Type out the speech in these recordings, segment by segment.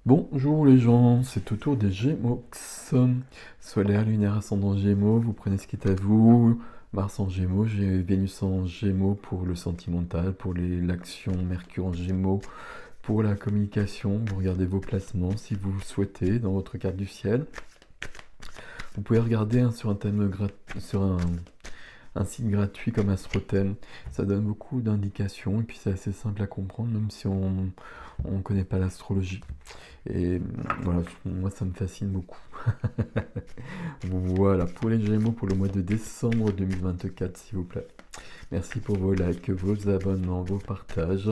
Bonjour les gens, c'est au tour des Gémeaux. Solaire, lunaire, ascendant Gémeaux, vous prenez ce qui est à vous. Mars en Gémeaux, j'ai Vénus en Gémeaux pour le sentimental, pour l'action, Mercure en Gémeaux pour la communication. Vous regardez vos placements si vous souhaitez dans votre carte du ciel. Vous pouvez regarder sur un thème sur un site gratuit comme AstroThème. Ça donne beaucoup d'indications et puis c'est assez simple à comprendre même si on ne connaît pas l'astrologie. Et voilà, moi ça me fascine beaucoup. Voilà, pour les Gémeaux pour le mois de décembre 2024, s'il vous plaît. Merci pour vos likes, vos abonnements, vos partages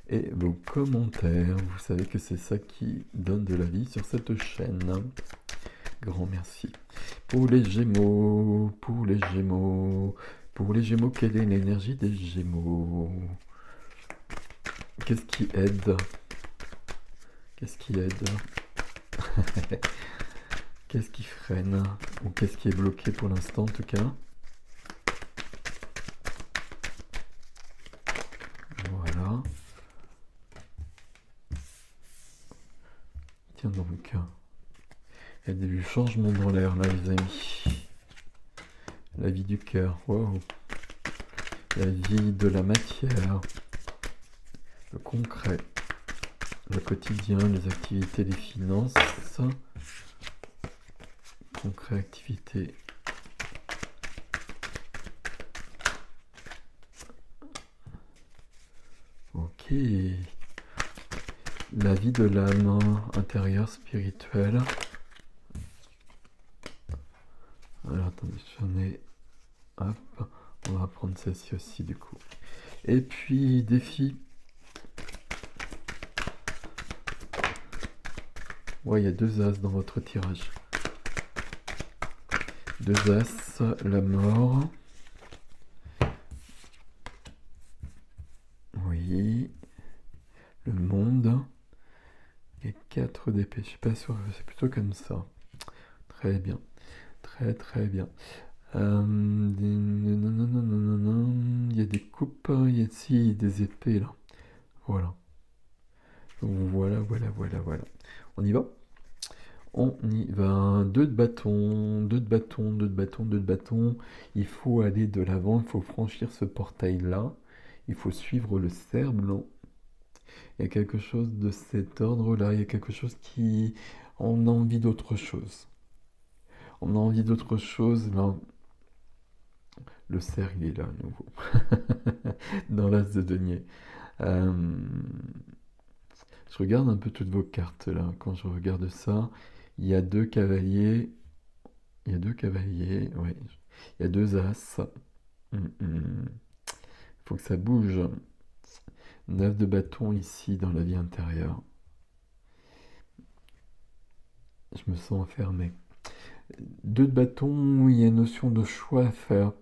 et vos commentaires. Vous savez que c'est ça qui donne de la vie sur cette chaîne. Grand merci. Pour les Gémeaux, quelle est l'énergie des Gémeaux? Qu'est-ce qui aide? Qu'est-ce qui aide? Qu'est-ce qui freine? Ou qu'est-ce qui est bloqué pour l'instant en tout cas? Voilà. Tiens donc. Il y a du changement dans l'air là les amis. La vie du cœur. Wow. La vie de la matière. Le concret. Le quotidien, les activités, les finances. Concret, activité. Ok. La vie de l'âme intérieure spirituelle. Alors attendez, j'en ai. Hop. On va prendre celle-ci aussi du coup. Et puis défi. Ouais, il y a deux as dans votre tirage. Deux as, la mort. Oui. Le monde. Et 4 d'épée. Je suis pas sûr, c'est plutôt comme ça. Très bien. Très très bien. Il y a des coupes, il y a ici des épées là. Voilà. Voilà. On y va? On y va. Deux de bâton, deux de bâton, deux de bâton, deux de bâton. Il faut aller de l'avant, il faut franchir ce portail-là. Il faut suivre le cerf-blanc. Il y a quelque chose de cet ordre-là. Il y a quelque chose qui... On a envie d'autre chose. On a envie d'autre chose. Là, le cerf, il est là à nouveau. Dans l'as de denier. Euh, Je regarde un peu toutes vos cartes là. Quand je regarde ça, il y a deux cavaliers. Il y a deux cavaliers, oui. Il y a deux as. Faut que ça bouge. 9 de bâton ici dans la vie intérieure. Je me sens enfermé. 2 de bâton, il y a une notion de choix à faire.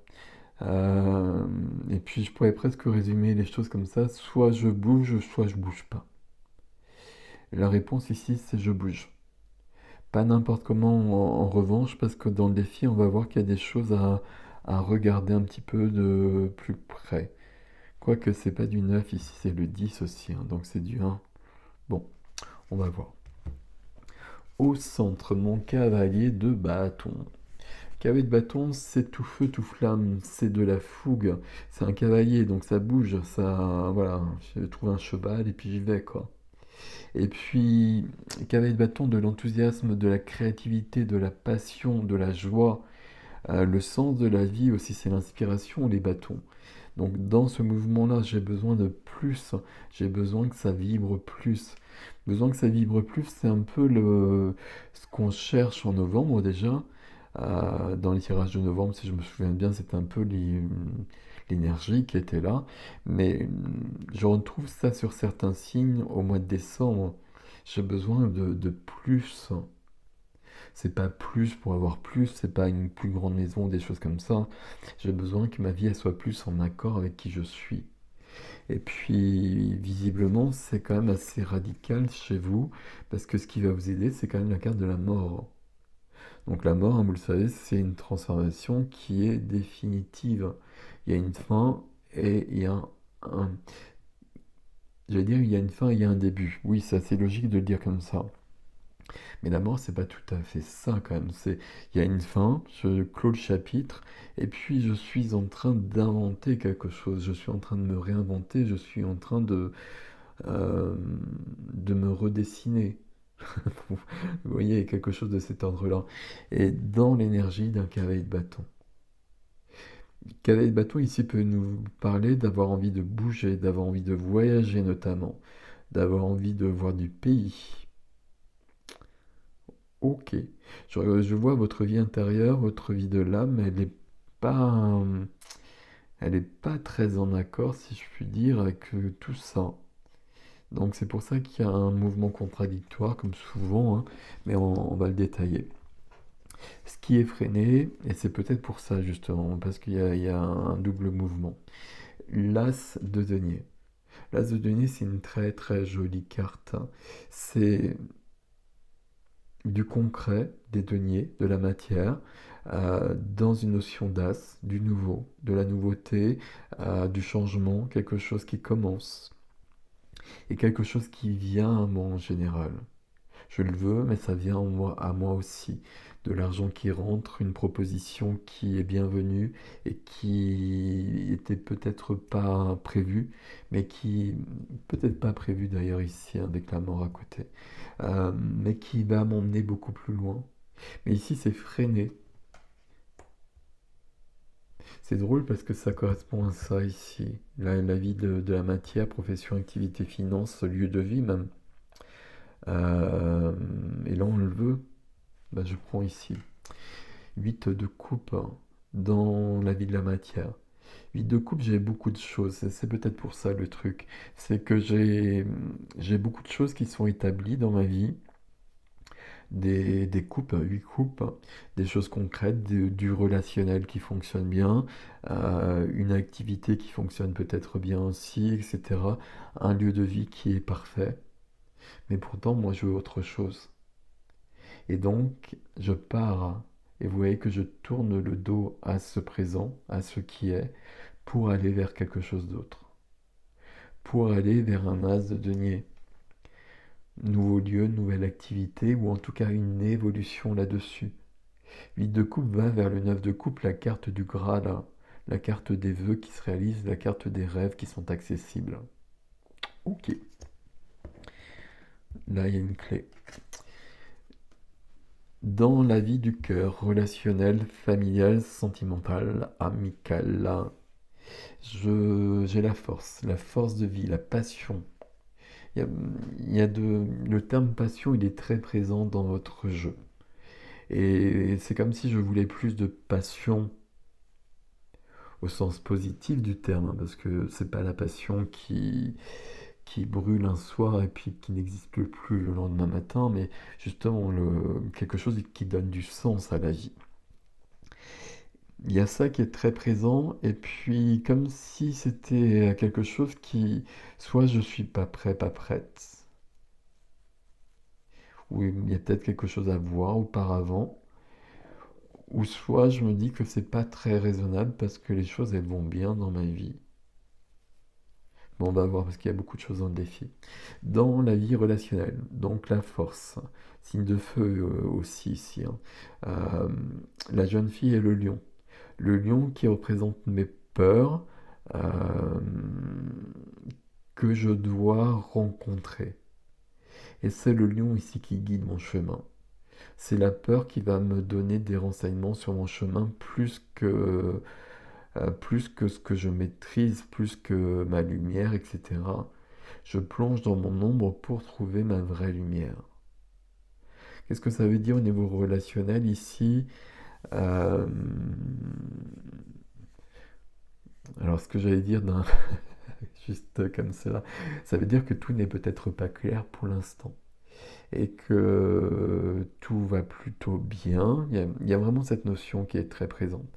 Et puis je pourrais presque résumer les choses comme ça. Soit je bouge, soit je bouge pas. La réponse ici, c'est je bouge. Pas n'importe comment en revanche, parce que dans le défi, on va voir qu'il y a des choses à regarder un petit peu de plus près. Quoique c'est pas du 9 ici, c'est le 10 aussi, hein, donc c'est du 1. Bon, on va voir. Au centre, mon cavalier de bâton. Cavalier de bâton, c'est tout feu, tout flamme, c'est de la fougue. C'est un cavalier, donc ça bouge, ça... Voilà, je trouve un cheval et puis j'y vais, quoi. Et puis, cavalier de bâton, de l'enthousiasme, de la créativité, de la passion, de la joie. Le sens de la vie aussi, c'est l'inspiration, les bâtons. Donc dans ce mouvement-là, j'ai besoin de plus, j'ai besoin que ça vibre plus. Besoin que ça vibre plus, c'est un peu ce qu'on cherche en novembre déjà. Dans les tirages de novembre, si je me souviens bien, c'était un peu l'énergie qui était là. Mais je retrouve ça sur certains signes au mois de décembre. J'ai besoin de plus. C'est pas plus pour avoir plus, c'est pas une plus grande maison, des choses comme ça. J'ai besoin que ma vie elle soit plus en accord avec qui je suis. Et puis, visiblement, c'est quand même assez radical chez vous, parce que ce qui va vous aider, c'est quand même la carte de la mort. Donc la mort, hein, vous le savez, c'est une transformation qui est définitive. Il y a une fin et il y a un, j'allais dire, il y a une fin et il y a un début. Oui, c'est assez logique de le dire comme ça. Mais la mort, c'est pas tout à fait ça quand même. Il y a une fin, je clôt le chapitre, et puis je suis en train d'inventer quelque chose. Je suis en train de me réinventer, je suis en train euh, de me redessiner. Vous voyez, il y a quelque chose de cet ordre-là. Et dans l'énergie d'un cavalier de bâton. Cavalier de bâton ici peut nous parler d'avoir envie de bouger, d'avoir envie de voyager notamment, d'avoir envie de voir du pays. Ok. Je vois votre vie intérieure, votre vie de l'âme, pas, elle est pas très en accord, si je puis dire, avec tout ça. Donc c'est pour ça qu'il y a un mouvement contradictoire, comme souvent, hein, mais on va le détailler. Ce qui est freiné, et c'est peut-être pour ça justement, parce il y a un double mouvement. L'As de denier. L'As de denier, c'est une très très jolie carte, hein. C'est du concret, des deniers, de la matière, dans une notion d'as, du nouveau, de la nouveauté, du changement, quelque chose qui commence et quelque chose qui vient à moi en général. Je le veux, mais ça vient à moi aussi. De l'argent qui rentre, une proposition qui est bienvenue et qui était peut-être pas prévue, mais qui, peut-être pas prévue d'ailleurs ici avec la mort à côté, mais qui va m'emmener beaucoup plus loin. Mais ici, c'est freiné. C'est drôle parce que ça correspond à ça ici. La vie de la matière, profession, activité, finance, lieu de vie même. Et là, on le veut. Bah, je prends ici 8 de coupe dans la vie de la matière. 8 de coupe, j'ai beaucoup de choses. C'est peut-être pour ça le truc. C'est que j'ai beaucoup de choses qui sont établies dans ma vie. Des coupes, 8 coupes, des choses concrètes, du relationnel qui fonctionne bien, une activité qui fonctionne peut-être bien aussi, etc. Un lieu de vie qui est parfait. Mais pourtant, moi, je veux autre chose. Et donc, je pars, et vous voyez que je tourne le dos à ce présent, à ce qui est, pour aller vers quelque chose d'autre. Pour aller vers un as de denier. Nouveau lieu, nouvelle activité, ou en tout cas une évolution là-dessus. 8 de coupe va vers le 9 de coupe, la carte du Graal, la carte des vœux qui se réalisent, la carte des rêves qui sont accessibles. Ok, là il y a une clé. Dans la vie du cœur, relationnel, familial, sentimental, amical, j'ai la force de vie, la passion. Il y a, le terme passion, il est très présent dans votre jeu. Et c'est comme si je voulais plus de passion au sens positif du terme, hein, parce que c'est pas la passion qui brûle un soir et puis qui n'existe plus le lendemain matin, mais justement quelque chose qui donne du sens à la vie. Il y a ça qui est très présent, et puis comme si c'était quelque chose qui, soit je suis pas prêt, pas prête, ou il y a peut-être quelque chose à voir auparavant, ou soit je me dis que c'est pas très raisonnable parce que les choses elles vont bien dans ma vie. Bon, on va voir parce qu'il y a beaucoup de choses dans le défi. Dans la vie relationnelle, donc la force, signe de feu aussi ici, hein. Euh, la jeune fille et le lion. Le lion qui représente mes peurs euh, que je dois rencontrer. Et c'est le lion ici qui guide mon chemin. C'est la peur qui va me donner des renseignements sur mon chemin plus que ce que je maîtrise, plus que ma lumière, etc. Je plonge dans mon ombre pour trouver ma vraie lumière. Qu'est-ce que ça veut dire au niveau relationnel ici? Euh, Alors, ce que j'allais dire juste comme cela, ça veut dire que tout n'est peut-être pas clair pour l'instant et que tout va plutôt bien. Il y a vraiment cette notion qui est très présente.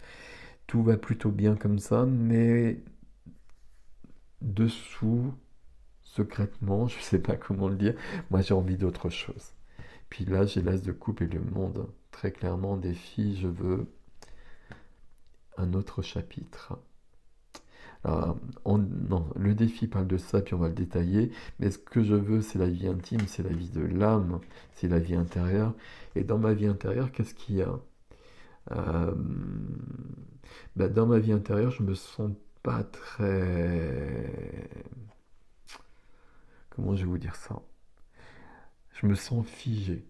Tout va plutôt bien comme ça, mais dessous, secrètement, je ne sais pas comment le dire, moi j'ai envie d'autre chose. Puis là, j'ai l'as de coupe et le monde. Très clairement, défi, je veux un autre chapitre. Alors, non, le défi parle de ça, puis on va le détailler. Mais ce que je veux, c'est la vie intime, c'est la vie de l'âme, c'est la vie intérieure. Et dans ma vie intérieure, qu'est-ce qu'il y a? Euh, Dans ma vie intérieure, je me sens pas très... Comment je vais vous dire ça? Je me sens figé,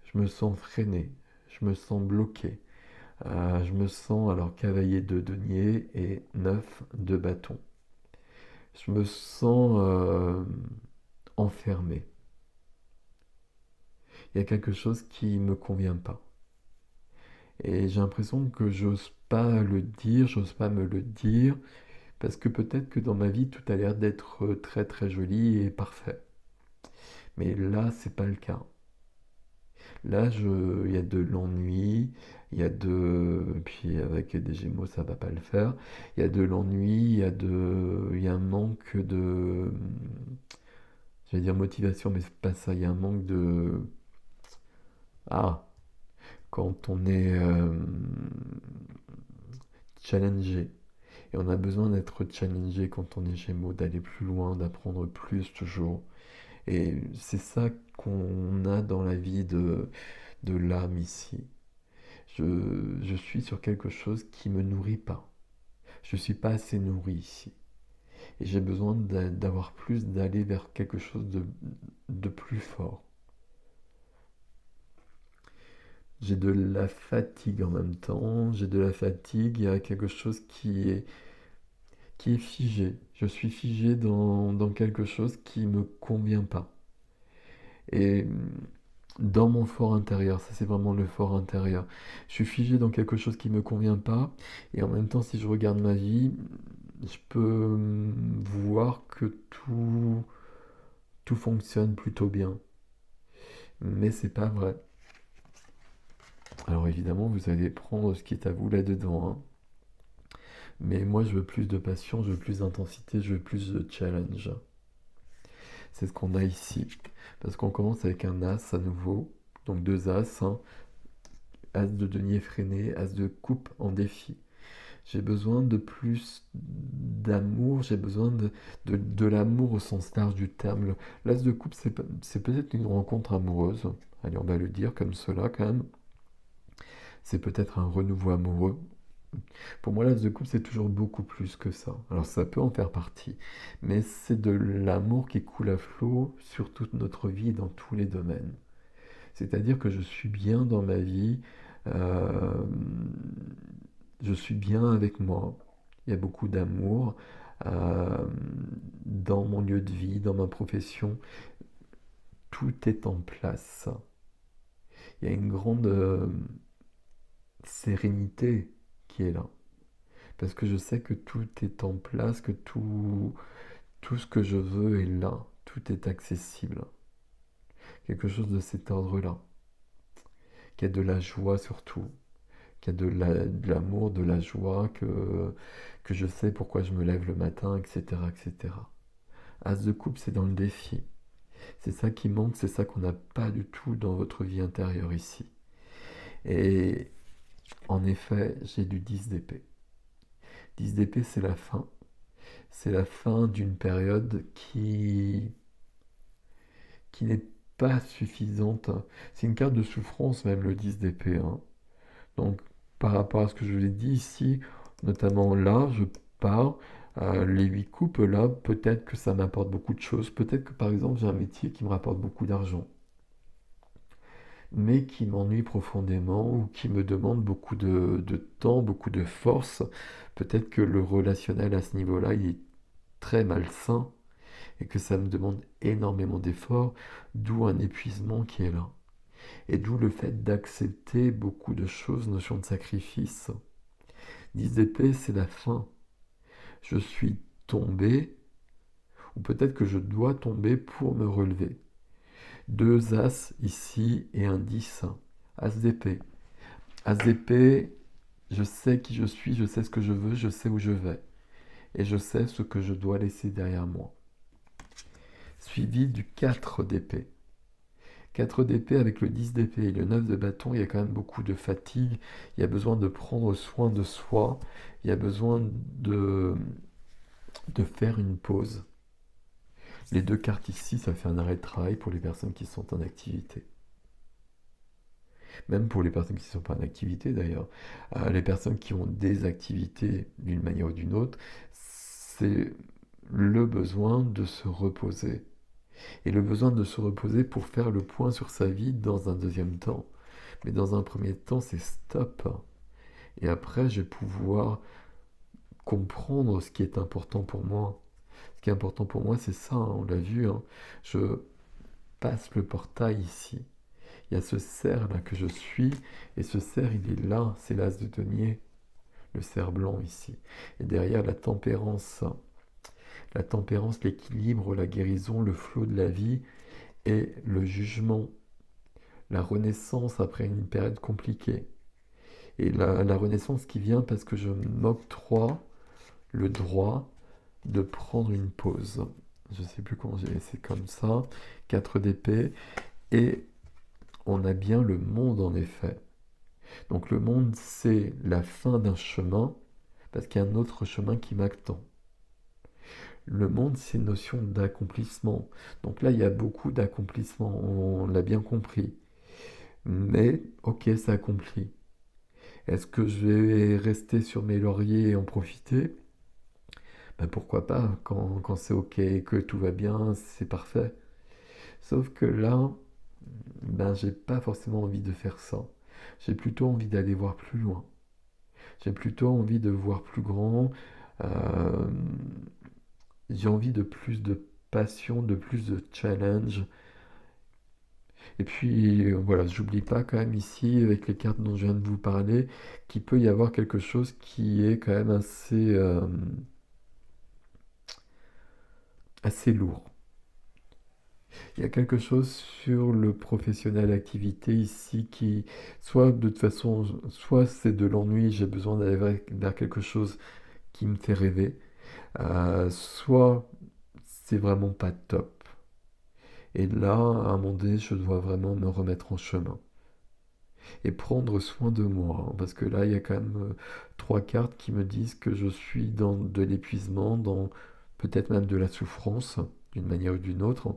je me sens freiné, je me sens bloqué. Je me sens alors cavalier de denier et 9 de bâton. Je me sens enfermé. Il y a quelque chose qui me convient pas. Et j'ai l'impression que j'ose pas le dire, j'ose pas me le dire, parce que peut-être que dans ma vie tout a l'air d'être très très joli et parfait. Mais là, c'est pas le cas. Là, il y a de l'ennui, il y a de... Puis avec des Gémeaux, ça va pas le faire. Il y a de l'ennui, il y a un manque de... J'allais dire motivation, mais c'est pas ça. Il y a un manque de... Ah, quand on est challengé. Et on a besoin d'être challengé quand on est Gémeaux, d'aller plus loin, d'apprendre plus toujours. Et c'est ça qu'on a dans la vie de l'âme ici. Je suis sur quelque chose qui me nourrit pas. Je suis pas assez nourri ici. Et j'ai besoin d'avoir plus, d'aller vers quelque chose de plus fort. J'ai de la fatigue en même temps. J'ai de la fatigue. Il y a quelque chose qui est figé. Je suis figé dans quelque chose qui me convient pas. Et dans mon fort intérieur, ça c'est vraiment le fort intérieur. Je suis figé dans quelque chose qui me convient pas. Et en même temps, si je regarde ma vie, je peux voir que tout fonctionne plutôt bien. Mais c'est pas vrai. Alors évidemment, vous allez prendre ce qui est à vous là-dedans, hein. Mais moi, je veux plus de passion, je veux plus d'intensité, je veux plus de challenge. C'est ce qu'on a ici. Parce qu'on commence avec un as à nouveau. Donc deux as, hein. As de denier freiné, as de coupe en défi. J'ai besoin de plus d'amour, j'ai besoin de l'amour au sens large du terme. L'as de coupe, c'est peut-être une rencontre amoureuse. Allez, on va le dire comme cela quand même. C'est peut-être un renouveau amoureux. Pour moi, l'as de coupe, c'est toujours beaucoup plus que ça. Alors ça peut en faire partie, mais c'est de l'amour qui coule à flot sur toute notre vie, dans tous les domaines. C'est-à-dire que je suis bien dans ma vie, euh, je suis bien avec moi, il y a beaucoup d'amour euh, dans mon lieu de vie, dans ma profession, tout est en place. Il y a une grande sérénité qui est là, parce que je sais que tout est en place, que tout ce que je veux est là, tout est accessible. Quelque chose de cet ordre-là, qui a de la joie surtout, qui a de l'amour, de la joie, que je sais pourquoi je me lève le matin, etc., etc. As de coupe, c'est dans le défi. C'est ça qui manque, c'est ça qu'on n'a pas du tout dans votre vie intérieure ici. Et en effet, j'ai du 10 d'épée. 10 d'épée, c'est la fin. C'est la fin d'une période qui n'est pas suffisante. C'est une carte de souffrance, même le 10 d'épée, hein. Donc, par rapport à ce que je vous ai dit ici, notamment là, je pars. Les 8 coupes, là, peut-être que ça m'apporte beaucoup de choses. Peut-être que par exemple, j'ai un métier qui me rapporte beaucoup d'argent, mais qui m'ennuie profondément ou qui me demande beaucoup de temps, beaucoup de force. Peut-être que le relationnel à ce niveau-là, il est très malsain et que ça me demande énormément d'efforts, d'où un épuisement qui est là. Et d'où le fait d'accepter beaucoup de choses, notion de sacrifice. 10 d'épée, c'est la fin. Je suis tombé, ou peut-être que je dois tomber pour me relever. Deux as ici et un 10. As d'épée. As d'épée, je sais qui je suis, je sais ce que je veux, je sais où je vais. Et je sais ce que je dois laisser derrière moi. Suivi du 4 d'épée. 4 d'épée avec le 10 d'épée et le 9 de bâton, il y a quand même beaucoup de fatigue, il y a besoin de prendre soin de soi, il y a besoin de de faire une pause. Les deux cartes ici, ça fait un arrêt de travail pour les personnes qui sont en activité. Même pour les personnes qui ne sont pas en activité d'ailleurs. Les personnes qui ont des activités d'une manière ou d'une autre, c'est le besoin de se reposer. Et le besoin de se reposer pour faire le point sur sa vie dans un deuxième temps. Mais dans un premier temps, c'est stop. Et après, je vais pouvoir comprendre ce qui est important pour moi. Ce qui est important pour moi, c'est ça, hein, on l'a vu. Hein. Je passe le portail ici. Il y a ce cerf là que je suis, et ce cerf, il est là, c'est l'as de denier, le cerf blanc ici. Et derrière la tempérance, l'équilibre, la guérison, le flot de la vie et le jugement, la renaissance après une période compliquée. Et la renaissance qui vient parce que je m'octroie le droit de prendre une pause. Je sais plus comment j'ai, c'est comme ça, 4 d'épée, et on a bien le monde en effet. Donc le monde, c'est la fin d'un chemin, parce qu'il y a un autre chemin qui m'attend. Le monde, c'est une notion d'accomplissement. Donc là, il y a beaucoup d'accomplissement, on l'a bien compris. Mais, ok, c'est accompli. Est-ce que je vais rester sur mes lauriers et en profiter? Ben pourquoi pas, quand c'est ok, que tout va bien, c'est parfait. Sauf que là, ben j'ai pas forcément envie de faire ça. J'ai plutôt envie d'aller voir plus loin. J'ai plutôt envie de voir plus grand. Euh, j'ai envie de plus de passion, de plus de challenge. Et puis voilà, j'oublie pas quand même ici, avec les cartes dont je viens de vous parler, qu'il peut y avoir quelque chose qui est quand même assez lourd. Il y a quelque chose sur le professionnel activité ici qui, soit de toute façon, soit c'est de l'ennui, j'ai besoin d'aller vers quelque chose qui me fait rêver, soit c'est vraiment pas top. Et là, à un moment donné, je dois vraiment me remettre en chemin et prendre soin de moi, hein, parce que là, il y a quand même 3 cartes qui me disent que je suis dans de l'épuisement, dans peut-être même de la souffrance, d'une manière ou d'une autre,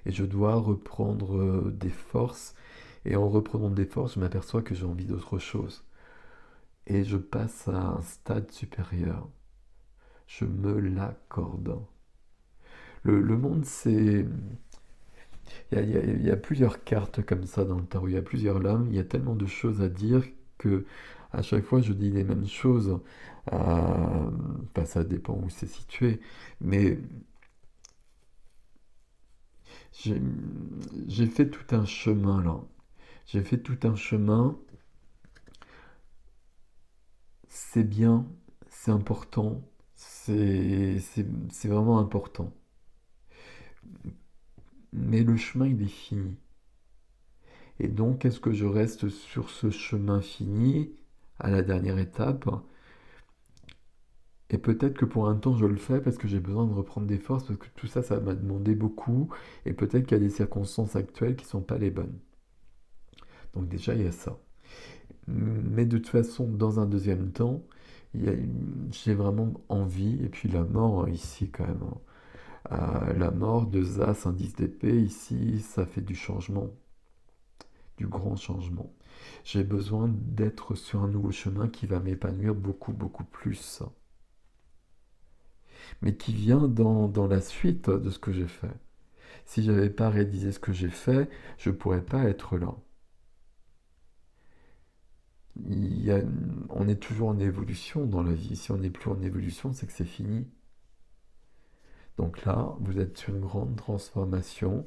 et je dois reprendre des forces, et en reprenant des forces, je m'aperçois que j'ai envie d'autre chose, et je passe à un stade supérieur. Je me l'accorde. Le monde, c'est... Il y a plusieurs cartes comme ça dans le tarot, il y a plusieurs lames, il y a tellement de choses à dire que à chaque fois je dis les mêmes choses. Enfin, ça dépend où c'est situé, mais j'ai j'ai fait tout un chemin là. J'ai fait tout un chemin, c'est bien, c'est important, c'est vraiment important. Mais le chemin il est fini. Et donc, est-ce que je reste sur ce chemin fini à la dernière étape? Et peut-être que pour un temps, je le fais parce que j'ai besoin de reprendre des forces, parce que tout ça, ça m'a demandé beaucoup. Et peut-être qu'il y a des circonstances actuelles qui ne sont pas les bonnes. Donc déjà, il y a ça. Mais de toute façon, dans un deuxième temps, j'ai vraiment envie, et puis la mort ici quand même, hein. La mort de Zas, indice d'épée, ici, ça fait du changement, du grand changement. J'ai besoin d'être sur un nouveau chemin qui va m'épanouir beaucoup, beaucoup plus, mais qui vient dans la suite de ce que j'ai fait. Si je n'avais pas réalisé ce que j'ai fait, je ne pourrais pas être là. Il y a- on est toujours en évolution dans la vie. Si on n'est plus en évolution, c'est que c'est fini. Donc là, vous êtes sur une grande transformation.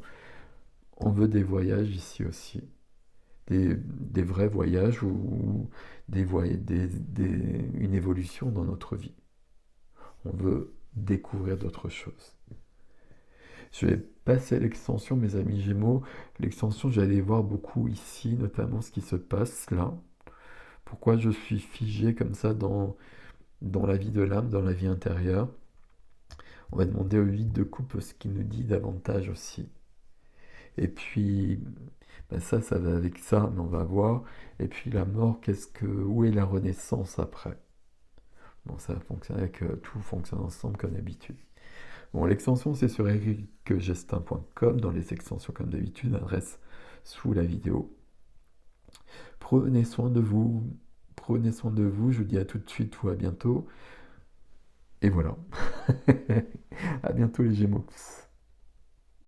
On veut des voyages ici aussi. Des vrais voyages ou une évolution dans notre vie. On veut découvrir d'autres choses. Je vais passer à l'extension, mes amis Gémeaux. L'extension, j'allais voir beaucoup ici, notamment ce qui se passe là. Pourquoi je suis figé comme ça dans la vie de l'âme, dans la vie intérieure. On va demander au vide de coupe ce qu'il nous dit davantage aussi. Et puis, ben ça va avec ça, mais on va voir. Et puis la mort, où est la renaissance après? Bon, ça fonctionne avec tout fonctionne ensemble comme d'habitude. Bon, l'extension, c'est sur ericgestin.com. Dans les extensions, comme d'habitude, adresse sous la vidéo. Prenez soin de vous. Prenez soin de vous. Je vous dis à tout de suite ou à bientôt. Et voilà. À bientôt les Gémeaux.